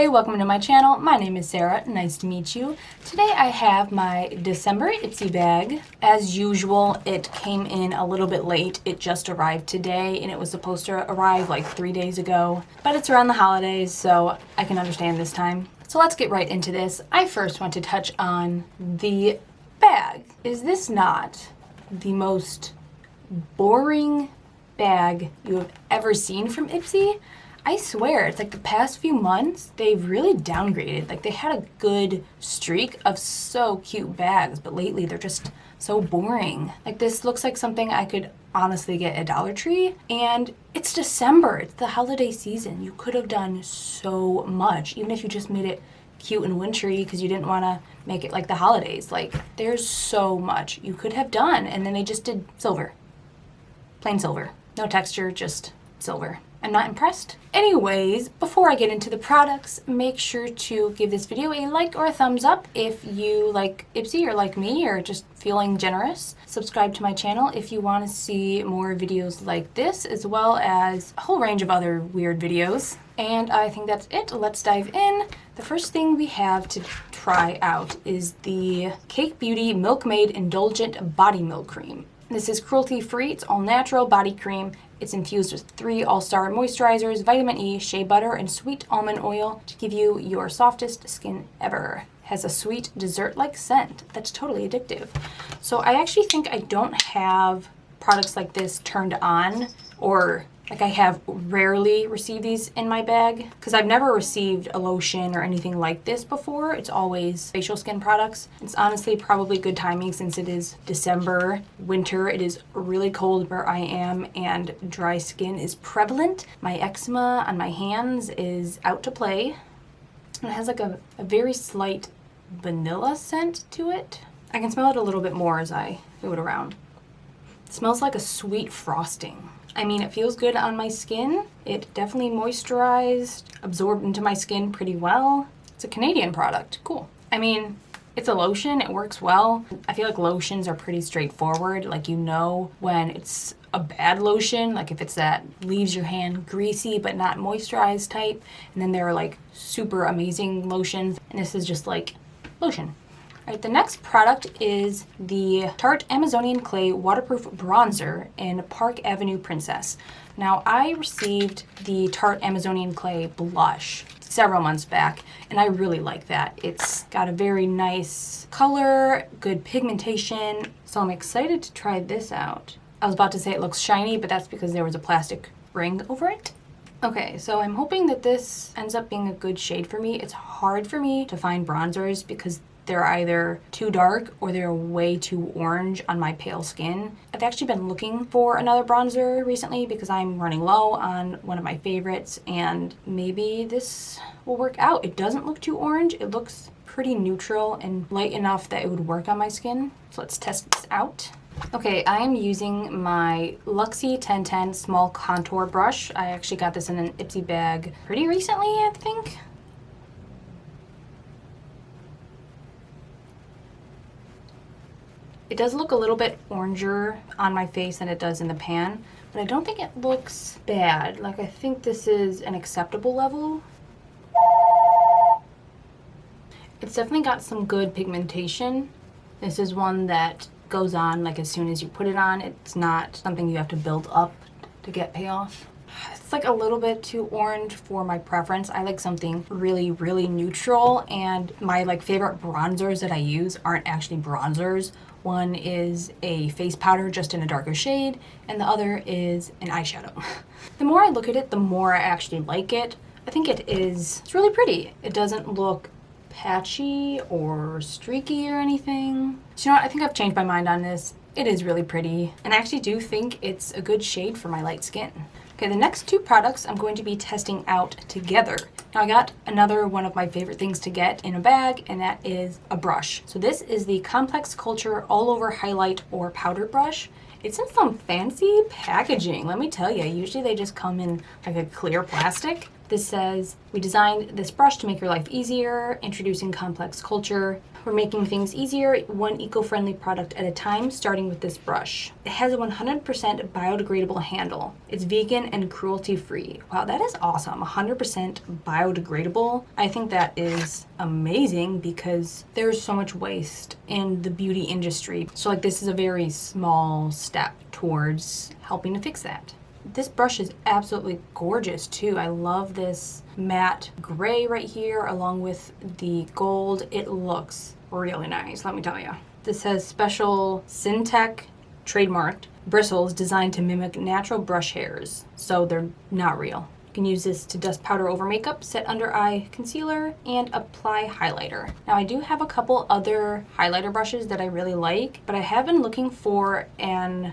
Hey, welcome to my channel. My name is Sarah. Nice to meet you. Today I have my December IPSY bag. As usual, it came in a little bit late. It just arrived today and it was supposed to arrive like 3 days ago. But it's around the holidays, so I can understand this time. So let's get right into this. I first want to touch on the bag. Is this not the most boring bag you have ever seen from IPSY? I swear, it's like the past few months, they've really downgraded. Like, they had a good streak of so cute bags, but lately they're just so boring. Like, this looks like something I could honestly get at Dollar Tree, and it's December. It's the holiday season. You could have done so much, even if you just made it cute and wintry because you didn't want to make it like the holidays. Like, there's so much you could have done, and then they just did silver. Plain silver. No texture, just silver. I'm not impressed. Anyways, before I get into the products, make sure to give this video a like or a thumbs up if you like IPSY or like me or just feeling generous. Subscribe to my channel if you want to see more videos like this, as well as a whole range of other weird videos. And I think that's it. Let's dive in. The first thing we have to try out is the Cake Beauty Milkmaid Indulgent Body Milk Cream. This is cruelty-free, it's all-natural body cream. It's infused with 3 all-star moisturizers, vitamin E, shea butter, and sweet almond oil to give you your softest skin ever. Has a sweet dessert-like scent that's totally addictive. So I actually think I don't have products like this turned on, or like I have rarely received these in my bag because I've never received a lotion or anything like this before. It's always facial skin products. It's honestly probably good timing since it is December, winter. It is really cold where I am and dry skin is prevalent. My eczema on my hands is out to play. And it has like a very slight vanilla scent to it. I can smell it a little bit more as I move it around. It smells like a sweet frosting. I mean, it feels good on my skin. It definitely moisturized, absorbed into my skin pretty well. It's a Canadian product. Cool. I mean, it's a lotion. It works well. I feel like lotions are pretty straightforward. Like, you know when it's a bad lotion, like if it's that leaves your hand greasy but not moisturized type. And then there are like super amazing lotions. And this is just like lotion. Alright, the next product is the Tarte Amazonian Clay Waterproof Bronzer in Park Avenue Princess. Now, I received the Tarte Amazonian Clay blush several months back, and I really like that. It's got a very nice color, good pigmentation, so I'm excited to try this out. I was about to say it looks shiny, but that's because there was a plastic ring over it. Okay, so I'm hoping that this ends up being a good shade for me. It's hard for me to find bronzers because they're either too dark or they're way too orange on my pale skin. I've actually been looking for another bronzer recently because I'm running low on one of my favorites, and maybe this will work out. It doesn't look too orange. It looks pretty neutral and light enough that it would work on my skin. So let's test this out. Okay, I am using my Luxie 1010 small contour brush. I actually got this in an IPSY bag pretty recently, I think. It does look a little bit oranger on my face than it does in the pan, but I don't think it looks bad. Like, I think this is an acceptable level. It's definitely got some good pigmentation. This is one that goes on like as soon as you put it on. It's not something you have to build up to get payoff. It's like a little bit too orange for my preference. I like something really, really neutral, and my like favorite bronzers that I use aren't actually bronzers. One is a face powder just in a darker shade, and the other is an eyeshadow. The more I look at it, the more I actually like it. I think it's really pretty. It doesn't look patchy or streaky or anything. So you know what, I think I've changed my mind on this. It is really pretty, and I actually do think it's a good shade for my light skin. Okay, the next 2 products I'm going to be testing out together. Now, I got another one of my favorite things to get in a bag, and that is a brush. So this is the Complex Culture All Over Highlight or Powder Brush. It's in some fancy packaging, let me tell you. Usually they just come in like a clear plastic. This says, we designed this brush to make your life easier, introducing complex culture. We're making things easier, one eco-friendly product at a time, starting with this brush. It has a 100% biodegradable handle. It's vegan and cruelty-free. Wow, that is awesome. 100% biodegradable. I think that is amazing because there's so much waste in the beauty industry. So like this is a very small step towards helping to fix that. This brush is absolutely gorgeous too. I love this matte gray right here along with the gold. It looks really nice, let me tell you. This has special Syntech trademarked bristles designed to mimic natural brush hairs, so they're not real. You can use this to dust powder over makeup, set under eye concealer, and apply highlighter. Now I do have a couple other highlighter brushes that I really like, but I have been looking for an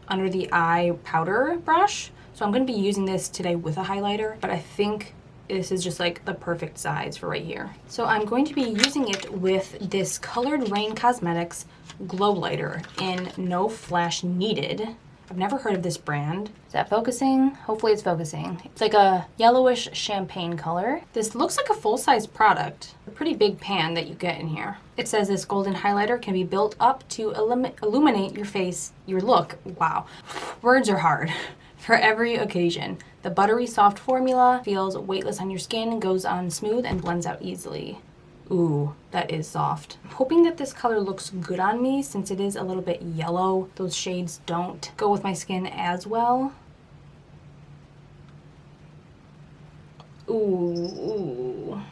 under the eye powder brush. So I'm going to be using this today with a highlighter, but I think this is just like the perfect size for right here. So I'm going to be using it with this colored Raine Cosmetics Glowlighter in No Flash Needed. I've never heard of this brand. Is that focusing? Hopefully it's focusing. It's like a yellowish champagne color. This looks like a full-size product. A pretty big pan that you get in here. It says this golden highlighter can be built up to illuminate your face, your look. Wow. Words are hard. For every occasion. The buttery soft formula feels weightless on your skin, goes on smooth, and blends out easily. Ooh, that is soft. I'm hoping that this color looks good on me since it is a little bit yellow. Those shades don't go with my skin as well. Ooh.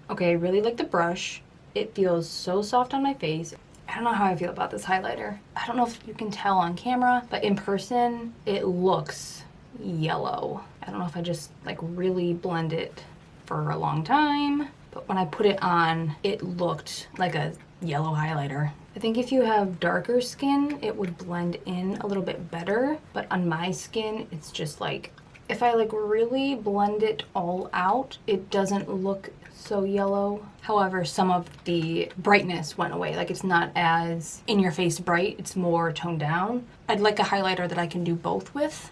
Okay, I really like the brush. It feels so soft on my face. I don't know how I feel about this highlighter. I don't know if you can tell on camera, but in person, it looks yellow. I don't know if I just like really blend it for a long time. But when I put it on, it looked like a yellow highlighter. I think if you have darker skin, it would blend in a little bit better. But on my skin, it's just like, if I like really blend it all out, it doesn't look so yellow. However, some of the brightness went away. Like it's not as in your face bright, it's more toned down. I'd like a highlighter that I can do both with.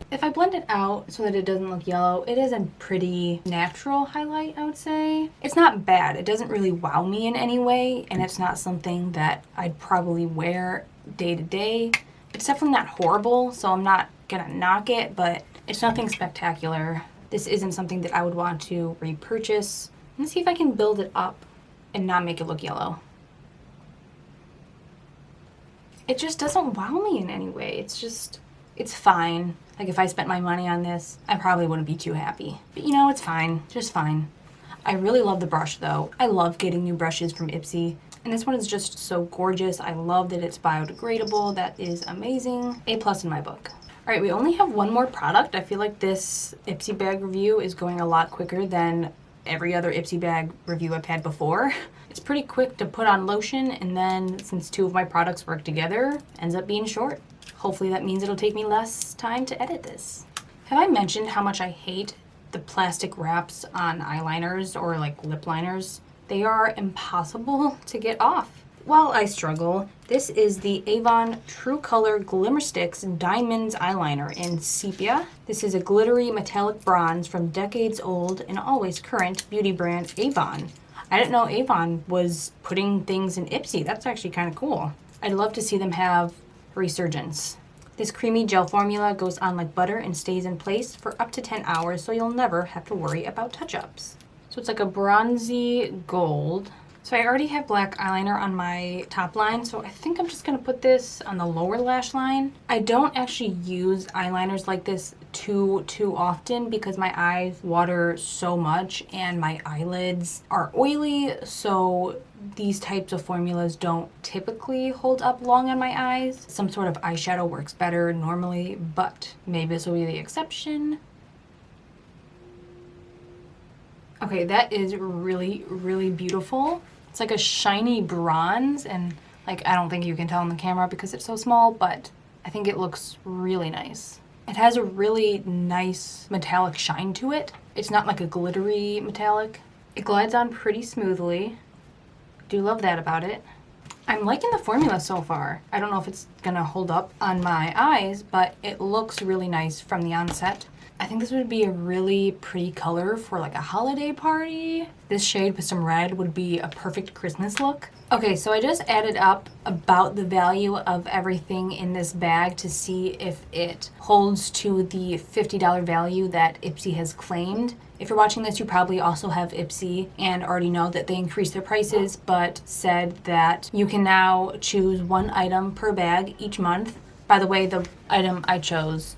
If I blend it out so that it doesn't look yellow, it is a pretty natural highlight, I would say. It's not bad. It doesn't really wow me in any way, and it's not something that I'd probably wear day to day. It's definitely not horrible, so I'm not gonna knock it, but it's nothing spectacular. This isn't something that I would want to repurchase. Let's see if I can build it up and not make it look yellow. It just doesn't wow me in any way. It's fine. Like if I spent my money on this, I probably wouldn't be too happy. But you know, it's fine, just fine. I really love the brush though. I love getting new brushes from IPSY. And this one is just so gorgeous. I love that it's biodegradable. That is amazing. A+ in my book. All right, we only have one more product. I feel like this IPSY bag review is going a lot quicker than every other IPSY bag review I've had before. It's pretty quick to put on lotion, and then since two of my products work together, ends up being short. Hopefully that means it'll take me less time to edit this. Have I mentioned how much I hate the plastic wraps on eyeliners or like lip liners? They are impossible to get off. While I struggle, this is the Avon True Color Glimmersticks Diamonds Eyeliner in Sepia. This is a glittery metallic bronze from decades old and always current beauty brand Avon. I didn't know Avon was putting things in IPSY. That's actually kind of cool. I'd love to see them have resurgence. This creamy gel formula goes on like butter and stays in place for up to 10 hours, so you'll never have to worry about touch-ups. So it's like a bronzy gold. So I already have black eyeliner on my top line, so I think I'm just gonna put this on the lower lash line. I don't actually use eyeliners like this too often because my eyes water so much and my eyelids are oily, so these types of formulas don't typically hold up long on my eyes. Some sort of eyeshadow works better normally, but maybe this will be the exception. Okay, that is really, really beautiful. It's like a shiny bronze, and like I don't think you can tell on the camera because it's so small, but I think it looks really nice. It has a really nice metallic shine to it. It's not like a glittery metallic. It glides on pretty smoothly. Do love that about it. I'm liking the formula so far. I don't know if it's gonna hold up on my eyes, but it looks really nice from the onset. I think this would be a really pretty color for like a holiday party. This shade with some red would be a perfect Christmas look. Okay, so I just added up about the value of everything in this bag to see if it holds to the $50 value that IPSY has claimed. If you're watching this, you probably also have IPSY and already know that they increased their prices, but said that you can now choose one item per bag each month. By the way, the item I chose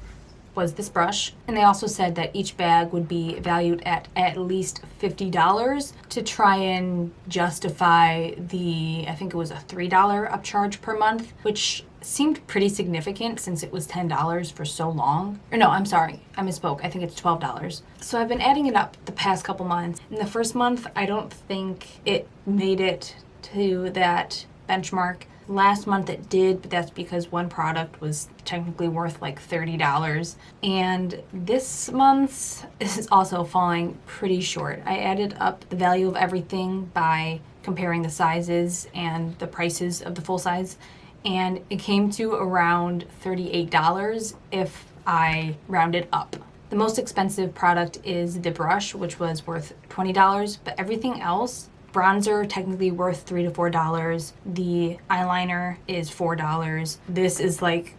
was this brush. And they also said that each bag would be valued at least $50 to try and justify the, I think it was a $3 upcharge per month, which seemed pretty significant since it was $10 for so long. Or no, I'm sorry, I misspoke. I think it's $12. So I've been adding it up the past couple months. In the first month, I don't think it made it to that benchmark. Last month it did, but that's because one product was technically worth like $30. And this month is also falling pretty short. I added up the value of everything by comparing the sizes and the prices of the full size, and it came to around $38 if I rounded up. The most expensive product is the brush, which was worth $20, but everything else, bronzer technically worth $3 to $4. The eyeliner is $4. This is like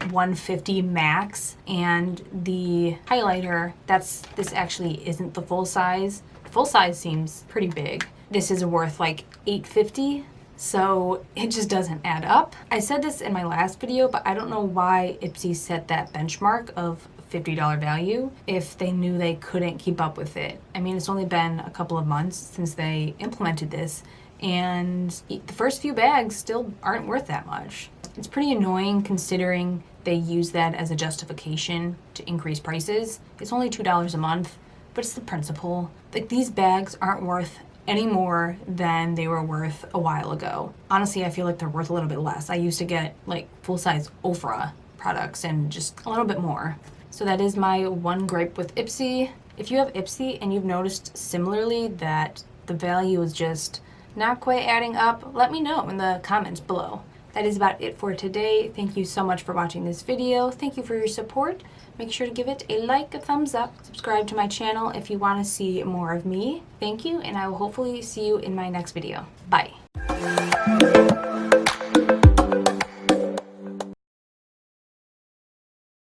$150 max, and the highlighter, this actually isn't the full size. Full size seems pretty big. This is worth like $8.50. So it just doesn't add up. I said this in my last video, but I don't know why IPSY set that benchmark of $50 value if they knew they couldn't keep up with it. I mean, it's only been a couple of months since they implemented this, and the first few bags still aren't worth that much. It's pretty annoying considering they use that as a justification to increase prices. It's only $2 a month, but it's the principle. Like, these bags aren't worth any more than they were worth a while ago. Honestly, I feel like they're worth a little bit less. I used to get like full-size Ofra products and just a little bit more. So that is my one gripe with IPSY. If you have IPSY and you've noticed similarly that the value is just not quite adding up, let me know in the comments below. That is about it for today. Thank you so much for watching this video. Thank you for your support. Make sure to give it a like, a thumbs up, subscribe to my channel if you want to see more of me. Thank you, and I will hopefully see you in my next video. Bye.